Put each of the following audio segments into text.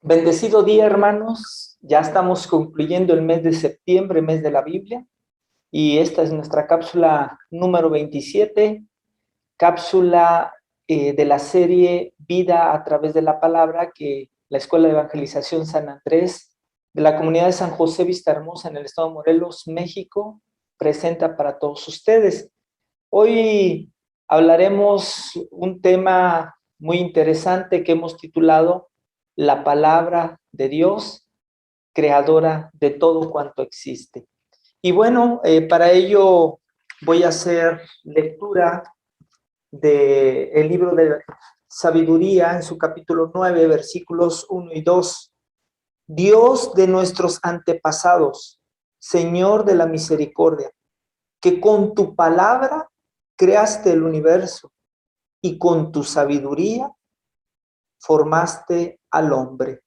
Bendecido día, hermanos. Ya estamos concluyendo el mes de septiembre, mes de la Biblia, y esta es nuestra cápsula número 27, cápsula de la serie Vida a través de la Palabra que la Escuela de Evangelización San Andrés de la comunidad de San José Vista Hermosa en el estado de Morelos, México, presenta para todos ustedes. Hoy hablaremos un tema muy interesante que hemos titulado La Palabra de Dios, creadora de todo cuanto existe. Y bueno, para ello voy a hacer lectura del libro de Sabiduría en su capítulo 9, versículos 1 y 2. Dios de nuestros antepasados, Señor de la misericordia, que con tu palabra creaste el universo y con tu sabiduría formaste al hombre.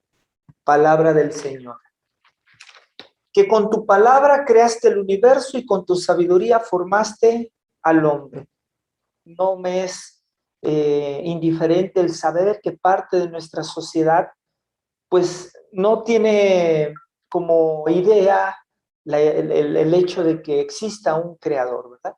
Palabra del Señor. Que con tu palabra creaste el universo y con tu sabiduría formaste al hombre. No me es indiferente el saber que parte de nuestra sociedad pues no tiene como idea el hecho de que exista un creador, ¿verdad?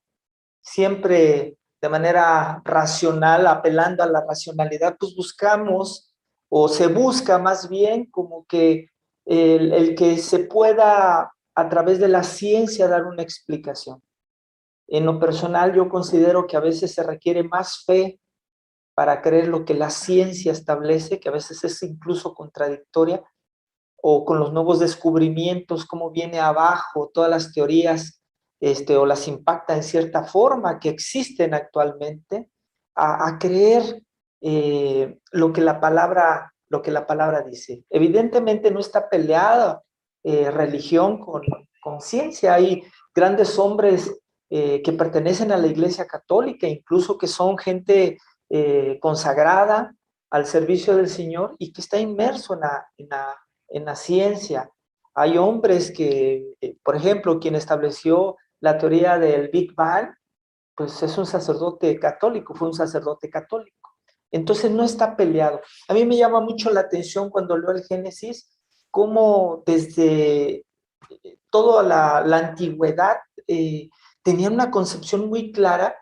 Siempre de manera racional, apelando a la racionalidad, pues buscamos o se busca más bien como que el que se pueda a través de la ciencia dar una explicación. En lo personal yo considero que a veces se requiere más fe para creer lo que la ciencia establece, que a veces es incluso contradictoria, o con los nuevos descubrimientos, cómo viene abajo todas las teorías, o las impacta en cierta forma que existen actualmente, a creer lo que la palabra dice. Evidentemente no está peleada religión con ciencia. Hay grandes hombres que pertenecen a la Iglesia Católica, incluso que son gente consagrada al servicio del Señor y que está inmerso en la ciencia. Hay hombres que, por ejemplo, quien estableció la teoría del Big Bang, pues es un sacerdote católico, fue un sacerdote católico. Entonces no está peleado. A mí me llama mucho la atención cuando leo el Génesis, cómo desde toda la antigüedad tenían una concepción muy clara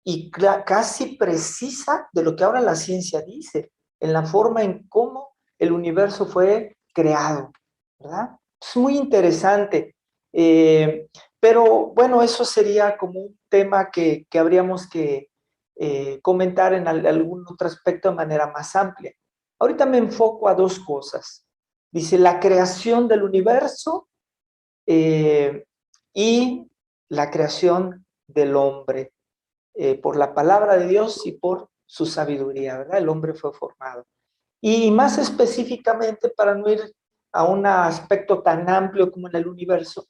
y casi precisa de lo que ahora la ciencia dice, en la forma en cómo el universo fue creado, ¿verdad? Es muy interesante. Pero bueno, eso sería como un tema que habríamos que comentar en algún otro aspecto de manera más amplia. Ahorita me enfoco a dos cosas. Dice la creación del universo y la creación del hombre. Por la palabra de Dios y por su sabiduría, ¿verdad? El hombre fue formado. Y más específicamente, para no ir a un aspecto tan amplio como en el universo,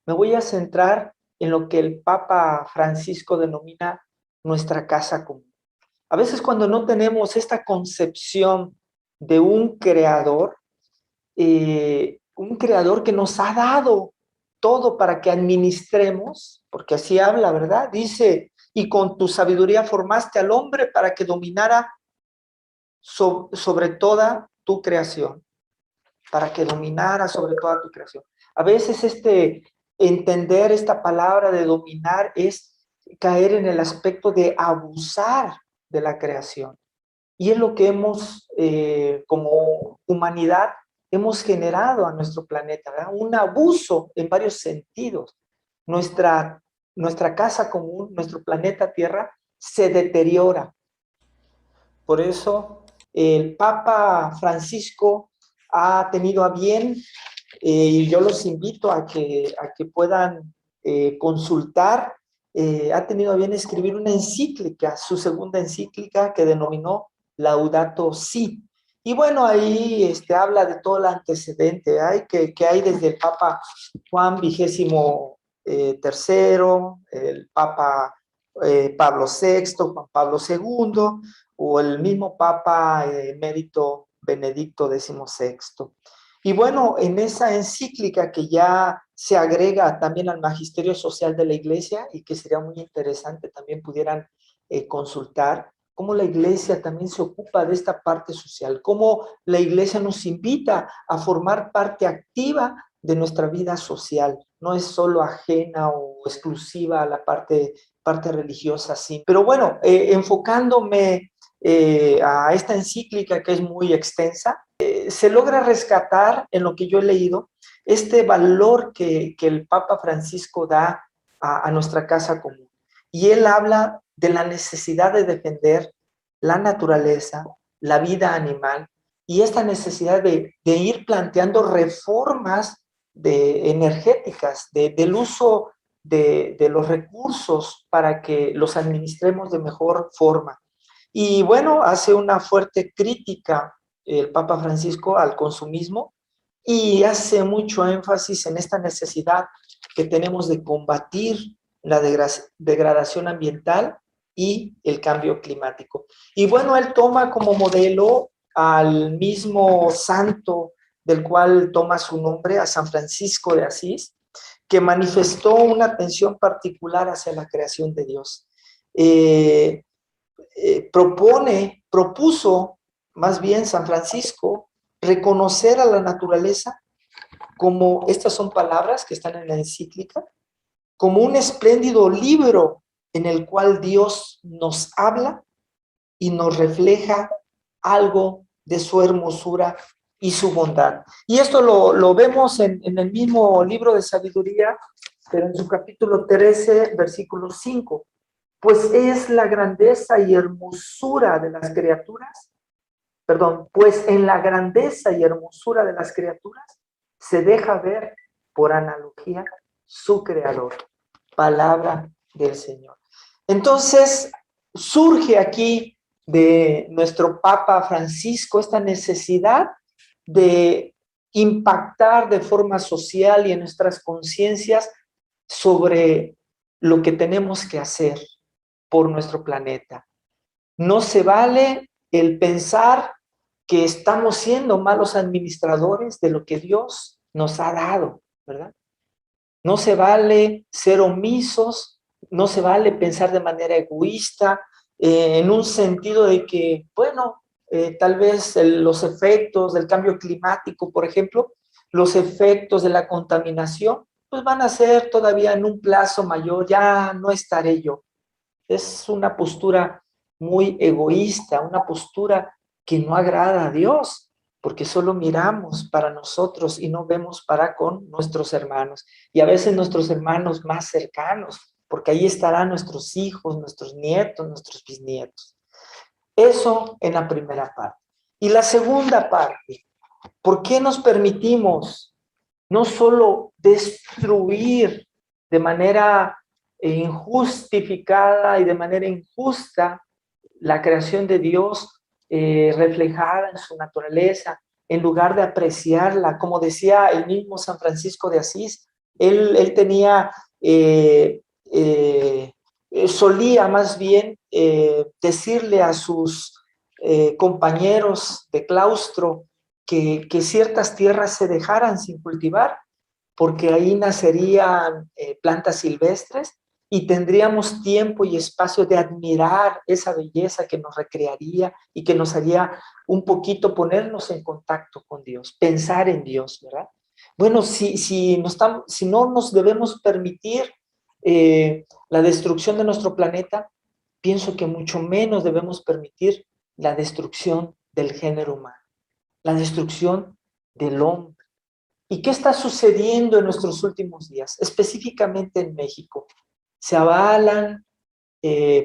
me voy a centrar en lo que el Papa Francisco denomina nuestra casa común. A veces cuando no tenemos esta concepción de un creador que nos ha dado todo para que administremos, porque así habla, ¿verdad? Dice, y con tu sabiduría formaste al hombre para que dominara sobre toda tu creación, para que dominara sobre toda tu creación. A veces entender esta palabra de dominar es caer en el aspecto de abusar de la creación. Y es lo que hemos, como humanidad, hemos generado a nuestro planeta, ¿verdad? Un abuso en varios sentidos. Nuestra casa común, nuestro planeta Tierra, se deteriora. Por eso el Papa Francisco ha tenido a bien, y yo los invito a que puedan consultar, ha tenido a bien escribir una encíclica, su segunda encíclica que denominó Laudato Si. Y bueno, ahí habla de todo el antecedente que hay desde el Papa Juan XXIII, el Papa Pablo VI, Juan Pablo II, o el mismo Papa emérito Benedicto XVI. Y bueno, en esa encíclica que ya se agrega también al magisterio social de la Iglesia y que sería muy interesante también pudieran consultar, cómo la iglesia también se ocupa de esta parte social, cómo la iglesia nos invita a formar parte activa de nuestra vida social. No es solo ajena o exclusiva a la parte religiosa, sí. Pero bueno, enfocándome a esta encíclica que es muy extensa, se logra rescatar en lo que yo he leído este valor que el Papa Francisco da a nuestra casa común. Y él habla de la necesidad de defender la naturaleza, la vida animal, y esta necesidad de ir planteando reformas energéticas, del uso de los recursos para que los administremos de mejor forma. Y bueno, hace una fuerte crítica el Papa Francisco al consumismo y hace mucho énfasis en esta necesidad que tenemos de combatir la degradación ambiental y el cambio climático. Y bueno, él toma como modelo al mismo santo del cual toma su nombre, a San Francisco de Asís, que manifestó una atención particular hacia la creación de Dios. Propuso más bien San Francisco reconocer a la naturaleza como, estas son palabras que están en la encíclica, como un espléndido libro en el cual Dios nos habla y nos refleja algo de su hermosura y su bondad. Y esto lo vemos en el mismo libro de sabiduría, pero en su capítulo 13, versículo 5. Pues es la grandeza y hermosura de las criaturas, pues en la grandeza y hermosura de las criaturas se deja ver por analogía su creador. Palabra del Señor. Entonces, surge aquí de nuestro Papa Francisco esta necesidad de impactar de forma social y en nuestras conciencias sobre lo que tenemos que hacer por nuestro planeta. No se vale el pensar que estamos siendo malos administradores de lo que Dios nos ha dado, ¿verdad? No se vale ser omisos, no se vale pensar de manera egoísta, en un sentido de que, bueno, tal vez los efectos del cambio climático, por ejemplo, los efectos de la contaminación, pues van a ser todavía en un plazo mayor, ya no estaré yo. Es una postura muy egoísta, una postura que no agrada a Dios, porque solo miramos para nosotros y no vemos para con nuestros hermanos. Y a veces nuestros hermanos más cercanos, porque ahí estarán nuestros hijos, nuestros nietos, nuestros bisnietos. Eso en la primera parte. Y la segunda parte, ¿por qué nos permitimos no solo destruir de manera injustificada y de manera injusta la creación de Dios reflejada en su naturaleza, en lugar de apreciarla? Como decía el mismo San Francisco de Asís, él tenía, solía más bien decirle a sus compañeros de claustro que ciertas tierras se dejaran sin cultivar, porque ahí nacerían plantas silvestres y tendríamos tiempo y espacio de admirar esa belleza que nos recrearía y que nos haría un poquito ponernos en contacto con Dios, pensar en Dios, ¿verdad? Bueno, si no nos debemos permitir la destrucción de nuestro planeta, pienso que mucho menos debemos permitir la destrucción del género humano, la destrucción del hombre. ¿Y qué está sucediendo en nuestros últimos días? Específicamente en México. Se avalan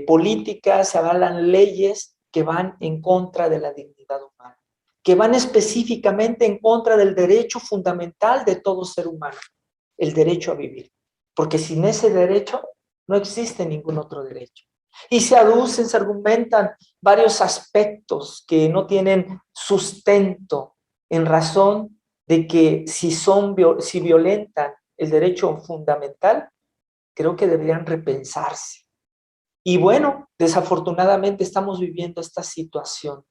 políticas, se avalan leyes que van en contra de la dignidad humana, que van específicamente en contra del derecho fundamental de todo ser humano, el derecho a vivir. Porque sin ese derecho no existe ningún otro derecho. Y se aducen, se argumentan varios aspectos que no tienen sustento en razón de que si violentan el derecho fundamental, creo que deberían repensarse. Y bueno, desafortunadamente estamos viviendo esta situación.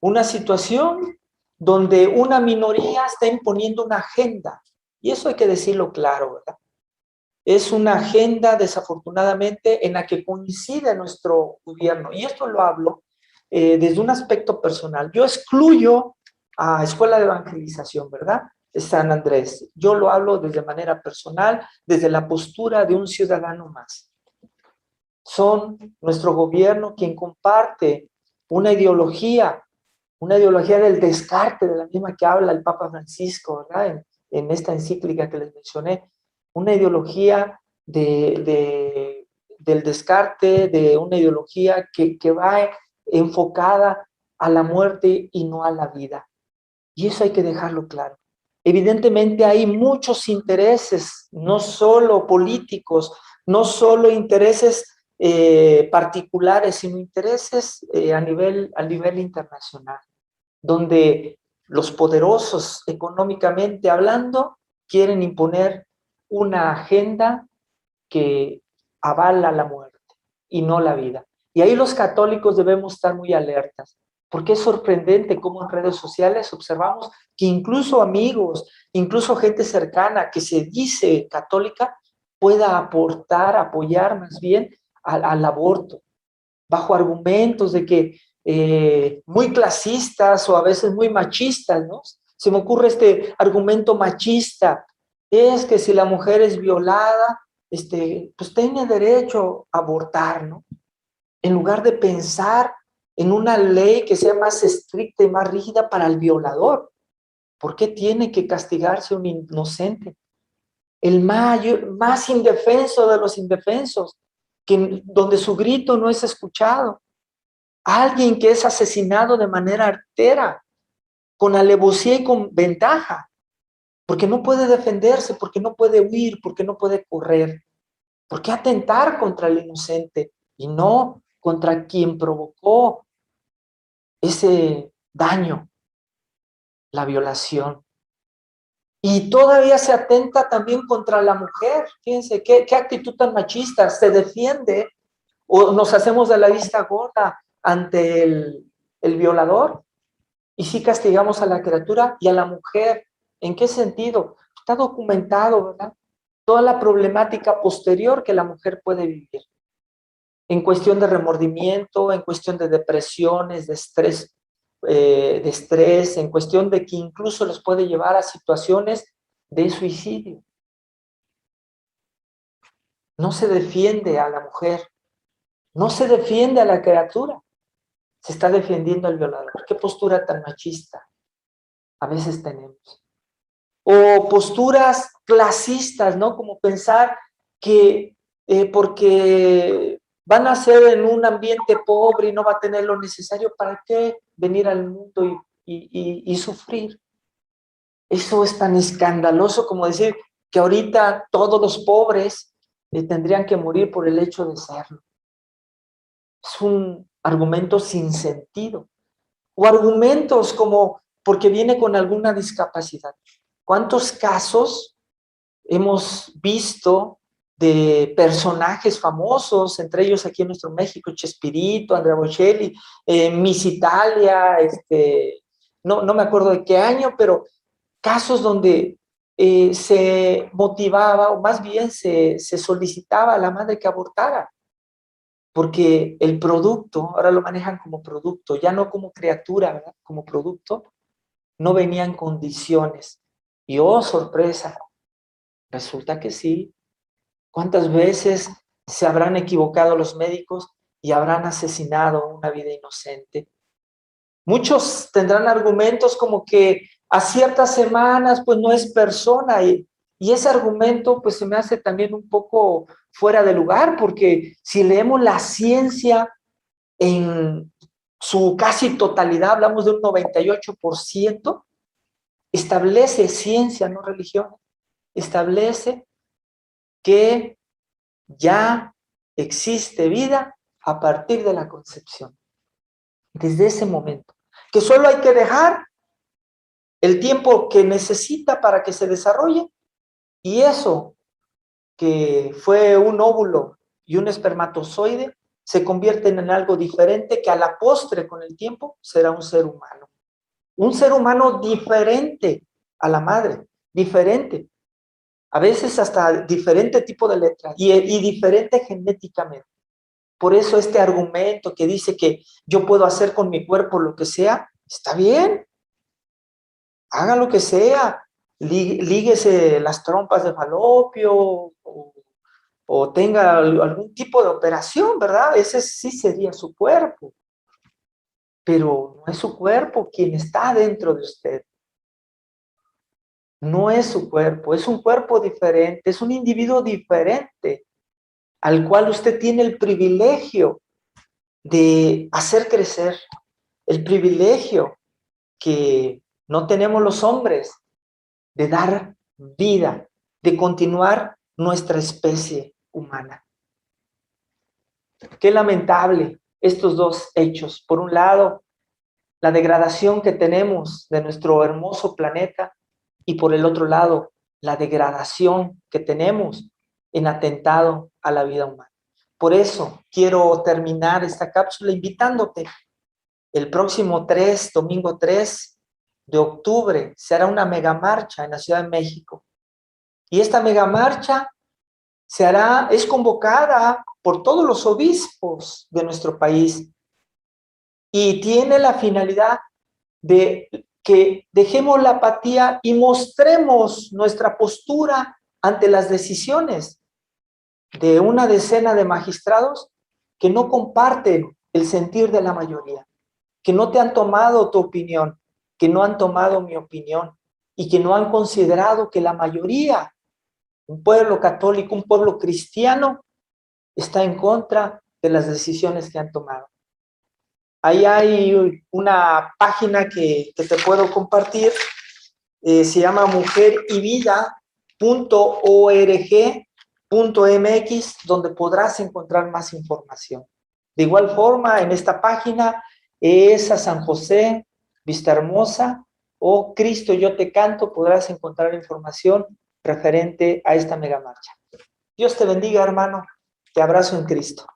Una situación donde una minoría está imponiendo una agenda. Y eso hay que decirlo claro, ¿verdad? Es una agenda, desafortunadamente, en la que coincide nuestro gobierno. Y esto lo hablo desde un aspecto personal. Yo excluyo a Escuela de Evangelización, ¿verdad? San Andrés. Yo lo hablo desde manera personal, desde la postura de un ciudadano más. Son nuestro gobierno quien comparte una ideología del descarte, de la misma que habla el Papa Francisco, ¿verdad? En esta encíclica que les mencioné, una ideología del descarte, de una ideología que va enfocada a la muerte y no a la vida. Y eso hay que dejarlo claro. Evidentemente hay muchos intereses, no solo políticos, no solo intereses particulares, sino intereses a nivel internacional, donde los poderosos económicamente hablando quieren imponer una agenda que avala la muerte y no la vida. Y ahí los católicos debemos estar muy alertas, porque es sorprendente cómo en redes sociales observamos que incluso amigos, incluso gente cercana que se dice católica, pueda aportar, apoyar más bien al aborto, bajo argumentos de que muy clasistas o a veces muy machistas, ¿no? Se me ocurre este argumento machista, es que si la mujer es violada, pues tiene derecho a abortar, ¿no? En lugar de pensar en una ley que sea más estricta y más rígida para el violador. ¿Por qué tiene que castigarse un inocente? El más indefenso de los indefensos, donde su grito no es escuchado. Alguien que es asesinado de manera artera, con alevosía y con ventaja, porque no puede defenderse, porque no puede huir, porque no puede correr. ¿Por qué atentar contra el inocente y no contra quien provocó ese daño, la violación? Y todavía se atenta también contra la mujer. Fíjense, qué actitud tan machista. Se defiende o nos hacemos de la vista gorda ante el violador. Y sí castigamos a la criatura y a la mujer. ¿En qué sentido? Está documentado, ¿verdad? Toda la problemática posterior que la mujer puede vivir. En cuestión de remordimiento, en cuestión de depresiones, de estrés, en cuestión de que incluso los puede llevar a situaciones de suicidio. No se defiende a la mujer, no se defiende a la criatura, se está defendiendo al violador. ¿Qué postura tan machista a veces tenemos? O posturas clasistas, ¿no? Como pensar que porque van a ser en un ambiente pobre y no va a tener lo necesario, ¿para qué venir al mundo y sufrir? Eso es tan escandaloso como decir que ahorita todos los pobres tendrían que morir por el hecho de serlo. Es un argumento sin sentido. O argumentos como porque viene con alguna discapacidad. ¿Cuántos casos hemos visto de personajes famosos, entre ellos aquí en nuestro México, Chespirito, Andrea Bocelli, Miss Italia, no me acuerdo de qué año, pero casos donde se motivaba, o más bien se solicitaba a la madre que abortara, porque el producto, ahora lo manejan como producto, ya no como criatura, ¿verdad? Como producto, no venía en condiciones. Y oh, sorpresa, resulta que sí. ¿Cuántas veces se habrán equivocado los médicos y habrán asesinado una vida inocente? Muchos tendrán argumentos como que a ciertas semanas pues no es persona y ese argumento pues se me hace también un poco fuera de lugar, porque si leemos la ciencia en su casi totalidad, hablamos de un 98%, establece ciencia, no religión, establece que ya existe vida a partir de la concepción, desde ese momento, que solo hay que dejar el tiempo que necesita para que se desarrolle, y eso que fue un óvulo y un espermatozoide se convierten en algo diferente que a la postre con el tiempo será un ser humano diferente a la madre, diferente, a veces hasta diferente tipo de letra y diferente genéticamente. Por eso este argumento que dice que yo puedo hacer con mi cuerpo lo que sea, está bien. Haga lo que sea. Líguese las trompas de falopio o tenga algún tipo de operación, ¿verdad? Ese sí sería su cuerpo. Pero no es su cuerpo quien está dentro de usted. No es su cuerpo, es un cuerpo diferente, es un individuo diferente al cual usted tiene el privilegio de hacer crecer, el privilegio que no tenemos los hombres de dar vida, de continuar nuestra especie humana. Qué lamentable estos dos hechos. Por un lado, la degradación que tenemos de nuestro hermoso planeta y por el otro lado, la degradación que tenemos en atentado a la vida humana. Por eso quiero terminar esta cápsula invitándote. El próximo domingo 3 de octubre, se hará una megamarcha en la Ciudad de México. Y esta megamarcha es convocada por todos los obispos de nuestro país y tiene la finalidad de que dejemos la apatía y mostremos nuestra postura ante las decisiones de una decena de magistrados que no comparten el sentir de la mayoría, que no te han tomado tu opinión, que no han tomado mi opinión y que no han considerado que la mayoría, un pueblo católico, un pueblo cristiano, está en contra de las decisiones que han tomado. Ahí hay una página que te puedo compartir, se llama mujerivida.org.mx, donde podrás encontrar más información. De igual forma, en esta página es a San José, Vista Hermosa, o Cristo Yo Te Canto, podrás encontrar información referente a esta megamarcha. Dios te bendiga, hermano. Te abrazo en Cristo.